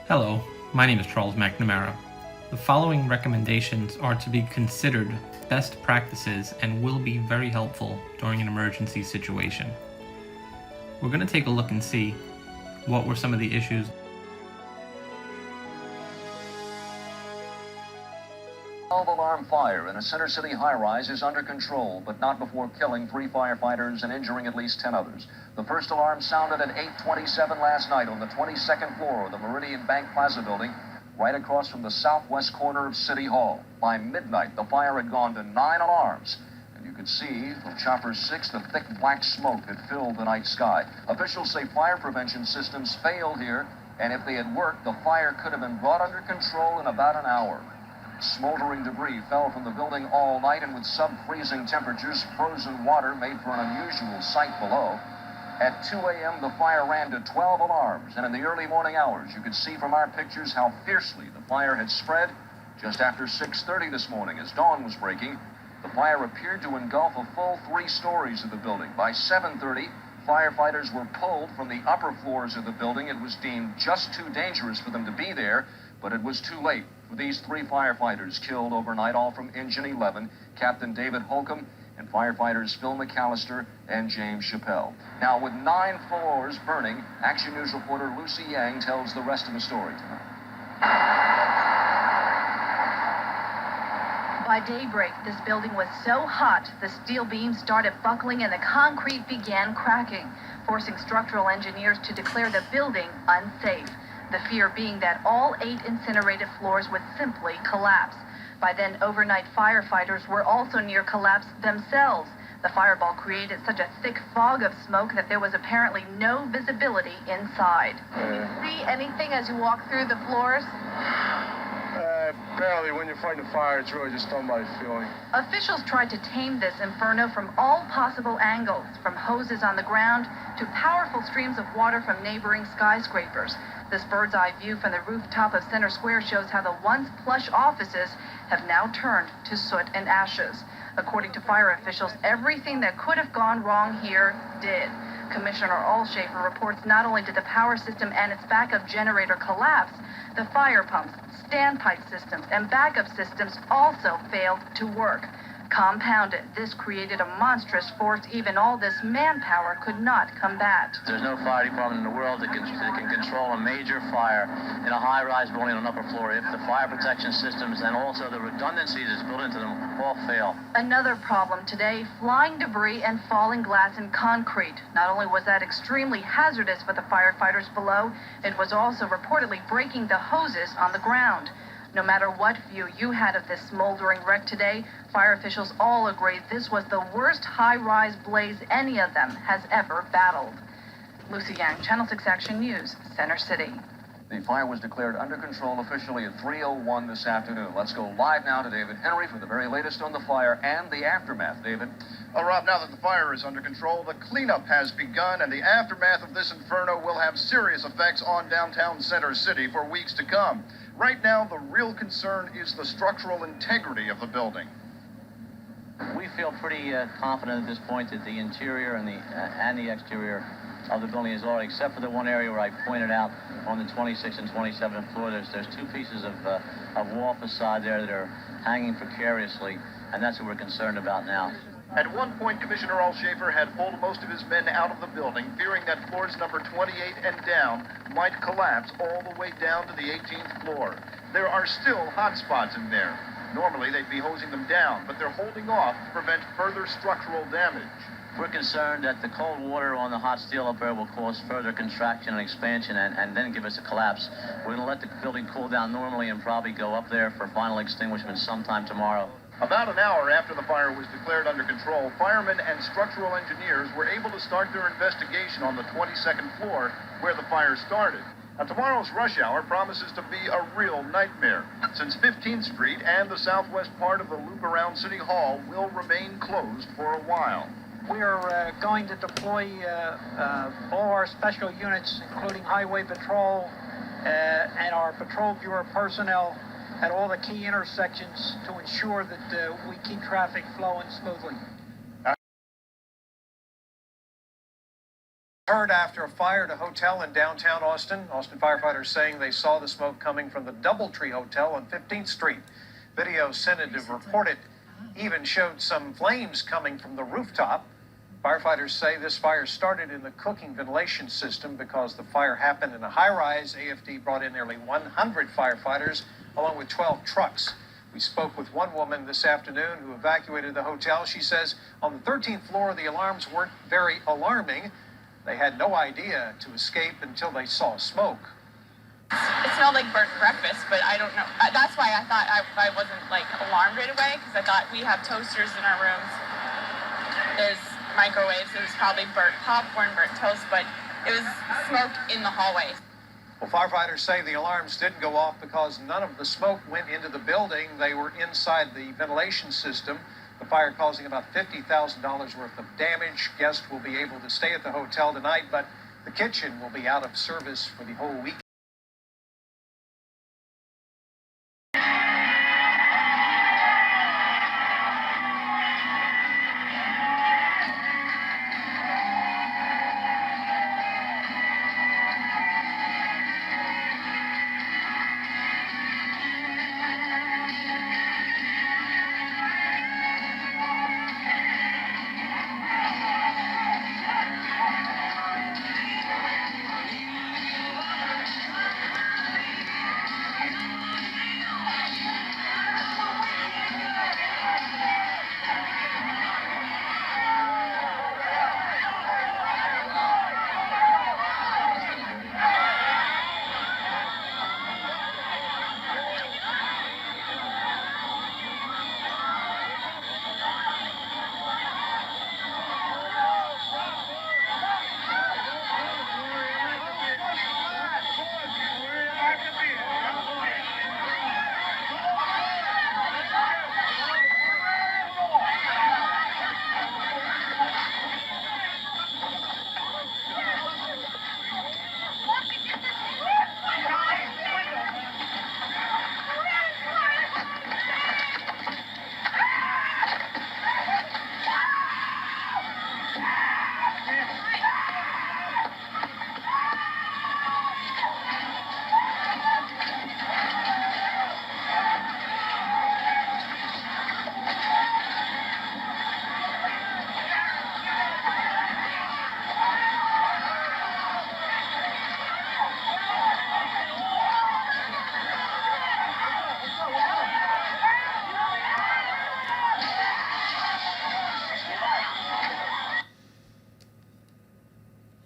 Hello, my name is Charles McNamara. The following recommendations are to be considered best practices and will be very helpful during an emergency situation. We're going to take a look and see what were some of the issues. 12-alarm fire in a Center City high-rise is under control, but not before killing 3 firefighters and injuring at least 10 others. The first alarm sounded at 8:27 last night on the 22nd floor of the Meridian Bank Plaza building, right across from the southwest corner of City Hall. By midnight, the fire had gone to 9 alarms, and you could see from Chopper 6 the thick black smoke that filled the night sky. Officials say fire prevention systems failed here, and if they had worked, the fire could have been brought under control in about an hour. Smoldering debris fell from the building all night, and with sub-freezing temperatures, frozen water made for an unusual sight below. At 2 a.m., the fire ran to 12 alarms, and in the early morning hours, you could see from our pictures how fiercely the fire had spread. Just after 6:30 this morning, as dawn was breaking, the fire appeared to engulf a full 3 stories of the building. By 7:30, firefighters were pulled from the upper floors of the building. It was deemed just too dangerous for them to be there, but it was too late for these 3 firefighters killed overnight, all from Engine 11, Captain David Holcomb, and firefighters Phil McAllister and James Chappelle. Now, with 9 floors burning, Action News reporter Lucy Yang tells the rest of the story tonight. By daybreak, this building was so hot, the steel beams started buckling and the concrete began cracking, forcing structural engineers to declare the building unsafe. The fear being that all 8 incinerated floors would simply collapse. By then, overnight firefighters were also near collapse themselves. The fireball created such a thick fog of smoke that there was apparently no visibility inside. Can you see anything as you walk through the floors? Barely. When you're fighting a fire, it's really just done by feeling. Officials tried to tame this inferno from all possible angles, from hoses on the ground to powerful streams of water from neighboring skyscrapers. This bird's eye view from the rooftop of Center Square shows how the once plush offices have now turned to soot and ashes. According to fire officials, everything that could have gone wrong here did. Commissioner Allshafer reports not only did the power system and its backup generator collapse, the fire pumps, standpipe systems, and backup systems also failed to work. Compounded, this created a monstrous force even all this manpower could not combat. There's no fire department in the world that can control a major fire in a high-rise building on an upper floor if the fire protection systems and also the redundancies that's built into them all fail. Another problem today, flying debris and falling glass and concrete. Not only was that extremely hazardous for the firefighters below, it was also reportedly breaking the hoses on the ground. No matter what view you had of this smoldering wreck today, fire officials all agree this was the worst high-rise blaze any of them has ever battled. Lucy Yang, Channel 6 Action News, Center City. The fire was declared under control officially at 3:01 this afternoon. Let's go live now to David Henry for the very latest on the fire and the aftermath. David. Rob, now that the fire is under control, the cleanup has begun, and the aftermath of this inferno will have serious effects on downtown Center City for weeks to come. Right now, the real concern is the structural integrity of the building. We feel pretty confident at this point that the interior and the exterior of the building is all right, except for the one area where I pointed out on the 26th and 27th floor. There's 2 pieces of wall facade there that are hanging precariously, and that's what we're concerned about now. At one point, Commissioner Allshafer had pulled most of his men out of the building, fearing that floors number 28 and down might collapse all the way down to the 18th floor. There are still hot spots in there. Normally, they'd be hosing them down, but they're holding off to prevent further structural damage. We're concerned that the cold water on the hot steel up there will cause further contraction and expansion and then give us a collapse. We're going to let the building cool down normally and probably go up there for final extinguishment sometime tomorrow. About an hour after the fire was declared under control, firemen and structural engineers were able to start their investigation on the 22nd floor where the fire started. Now, tomorrow's rush hour promises to be a real nightmare, since 15th Street and the southwest part of the loop around City Hall will remain closed for a while. We are going to deploy all our special units, including Highway Patrol and our Patrol Bureau personnel at all the key intersections to ensure that we keep traffic flowing smoothly. Heard after a fire at a hotel in downtown Austin. Austin firefighters saying they saw the smoke coming from the Doubletree Hotel on 15th Street. Video sent to report it even showed some flames coming from the rooftop. Firefighters say this fire started in the cooking ventilation system because the fire happened in a high-rise. AFD brought in nearly 100 firefighters along with 12 trucks. We spoke with one woman this afternoon who evacuated the hotel. She says on the 13th floor, the alarms weren't very alarming. They had no idea to escape until they saw smoke. It smelled like burnt breakfast, but I don't know. That's why I thought I wasn't like alarmed right away, because I thought we have toasters in our rooms. There's microwaves. It was probably burnt popcorn, burnt toast, but it was smoke in the hallway. Well, firefighters say the alarms didn't go off because none of the smoke went into the building. They were inside the ventilation system. The fire causing about $50,000 worth of damage. Guests will be able to stay at the hotel tonight, but the kitchen will be out of service for the whole week.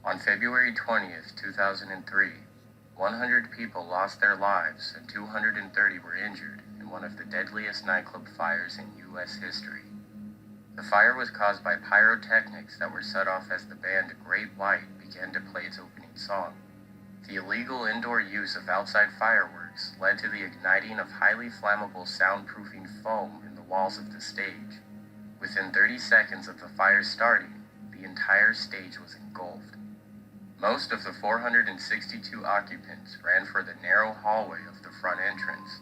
On February 20th, 2003, 100 people lost their lives and 230 were injured in one of the deadliest nightclub fires in U.S. history. The fire was caused by pyrotechnics that were set off as the band Great White began to play its opening song. The illegal indoor use of outside fireworks led to the igniting of highly flammable soundproofing foam in the walls of the stage. Within 30 seconds of the fire starting, the entire stage was engulfed. Most of the 462 occupants ran for the narrow hallway of the front entrance.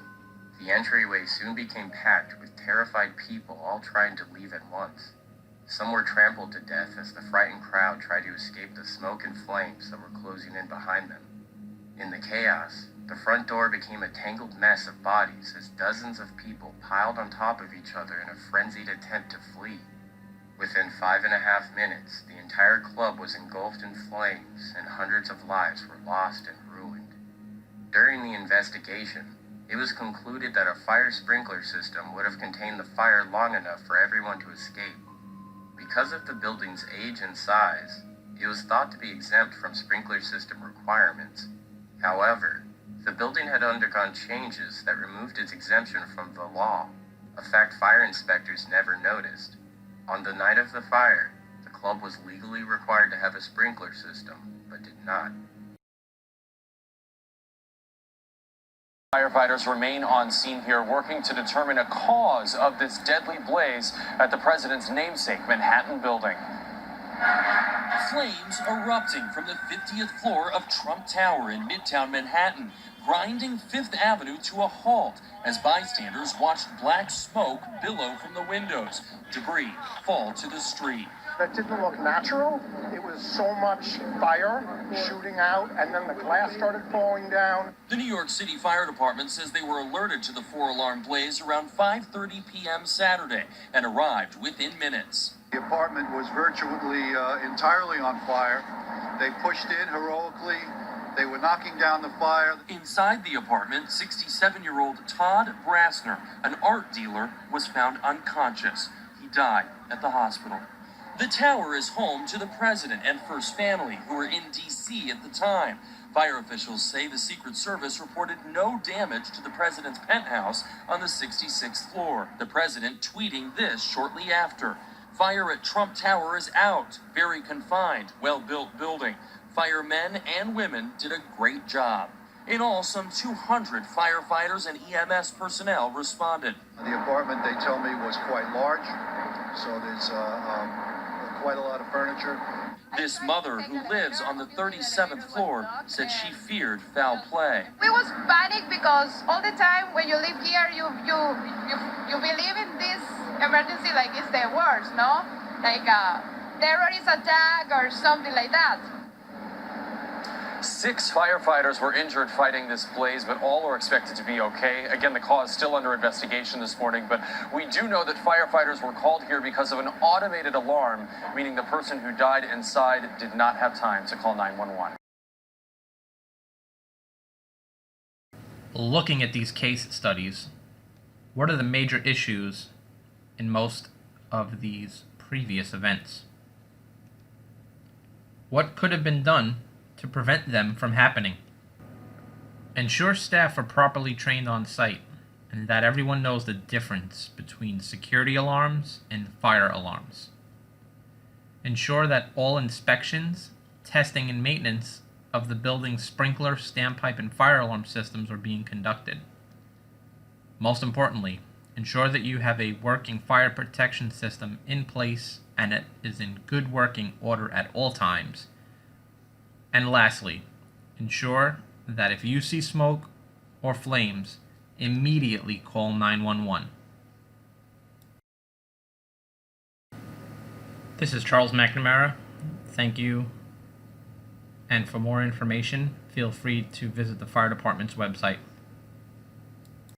The entryway soon became packed with terrified people all trying to leave at once. Some were trampled to death as the frightened crowd tried to escape the smoke and flames that were closing in behind them. In the chaos, the front door became a tangled mess of bodies as dozens of people piled on top of each other in a frenzied attempt to flee. Within 5.5 minutes, the entire club was engulfed in flames and hundreds of lives were lost and ruined. During the investigation, it was concluded that a fire sprinkler system would have contained the fire long enough for everyone to escape. Because of the building's age and size, it was thought to be exempt from sprinkler system requirements. However, the building had undergone changes that removed its exemption from the law, a fact fire inspectors never noticed. On the night of the fire, the club was legally required to have a sprinkler system, but did not. Firefighters remain on scene here working to determine a cause of this deadly blaze at the president's namesake Manhattan building. Flames erupting from the 50th floor of Trump Tower in Midtown Manhattan. grinding Fifth Avenue to a halt as bystanders watched black smoke billow from the windows, debris fall to the street. That didn't look natural. It was so much fire shooting out, and then the glass started falling down. The New York City Fire Department says they were alerted to the 4-alarm blaze around 5:30 p.m. Saturday and arrived within minutes. The apartment was virtually entirely on fire. They pushed in heroically. They were knocking down the fire. Inside the apartment, 67-year-old Todd Brassner, an art dealer, was found unconscious. He died at the hospital. The tower is home to the president and first family, who were in D.C. at the time. Fire officials say the Secret Service reported no damage to the president's penthouse on the 66th floor. The president tweeting this shortly after. Fire at Trump Tower is out. Very confined, well-built building. Firemen and women did a great job. In all, some 200 firefighters and EMS personnel responded. The apartment, they tell me, was quite large, so there's quite a lot of furniture. This mother, who lives on the 37th floor, said she feared foul play. We was panic because all the time when you live here, you believe in this emergency like it's the worst, no? Like a terrorist attack or something like that. 6 firefighters were injured fighting this blaze, but all are expected to be okay. Again, the cause still under investigation this morning, but we do know that firefighters were called here because of an automated alarm, meaning the person who died inside did not have time to call 911. Looking at these case studies, what are the major issues in most of these previous events? What could have been done to prevent them from happening? Ensure staff are properly trained on site and that everyone knows the difference between security alarms and fire alarms. Ensure that all inspections, testing, and maintenance of the building's sprinkler, standpipe, and fire alarm systems are being conducted. Most importantly, ensure that you have a working fire protection system in place and it is in good working order at all times. And lastly, ensure that if you see smoke or flames, immediately call 911. This is Charles McNamara. Thank you. And for more information, feel free to visit the fire department's website.